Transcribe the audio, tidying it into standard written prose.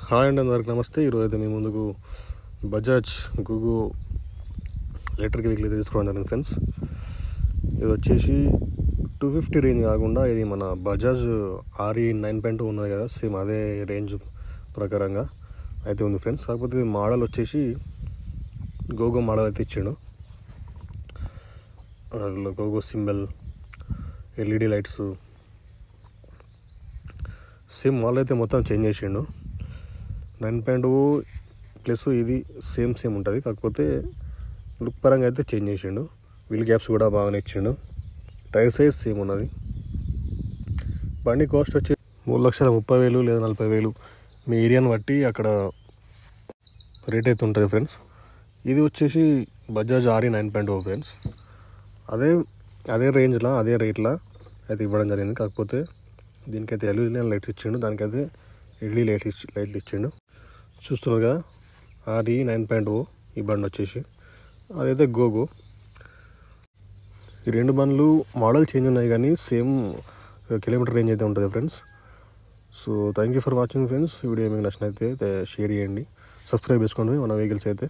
Hi అండి, అందరికి నమస్తే. ఈరోజు అయితే మీ ముందుకు బజాజ్ గోగో ఎలక్ట్రిక్ వెహికల్ అయితే తీసుకోవడం జరిగింది ఫ్రెండ్స్. ఇది వచ్చేసి 250 రేంజ్ కాకుండా ఇది మన బజాజ్ RE 9.2 ఉన్నది కదా, సేమ్ అదే రేంజ్ ప్రకారంగా అయితే ఉంది ఫ్రెండ్స్. కాకపోతే ఇది మోడల్ వచ్చేసి గోగో మోడల్ అయితే ఇచ్చిండు. గోగో symbol, LED lights, same model అయితే మొత్తం చేంజ్ చేసిండు. 9.0 ప్లస్ ఇది సేమ్ ఉంటుంది, కాకపోతే లుక్ పరంగా అయితే చేంజ్ చేసిండు. వీల్ గ్యాప్స్ కూడా బాగానే ఇచ్చిండు. టైర్ సైజ్ సేమ్ ఉన్నది. బండి కాస్ట్ వచ్చి 3,30,000 లేదా 40,000 మీ ఏరియాని బట్టి అక్కడ రేట్ అయితే ఉంటుంది ఫ్రెండ్స్. ఇది వచ్చేసి బజాజ్ RE 9.0 ఫ్రెండ్స్. అదే రేంజ్లో అదే రేట్లో అయితే ఇవ్వడం జరిగింది. కాకపోతే దీనికైతే LED లైట్స్ ఇచ్చిండు, దానికైతే LED లైట్లు ఇచ్చిండు. చూస్తున్నారు కదా, RE 9.0 ఈ బండి వచ్చేసి, అదైతే గోగో. ఈ రెండు బండ్లు మోడల్ చేంజ్ ఉన్నాయి కానీ సేమ్ కిలోమీటర్ రేంజ్ అయితే ఉంటుంది friends. So thank you for watching friends. Video మీకు నచ్చినైతే షేర్ చేయండి, సబ్స్క్రైబ్ చేసుకోండి మన వెహికల్స్ అయితే.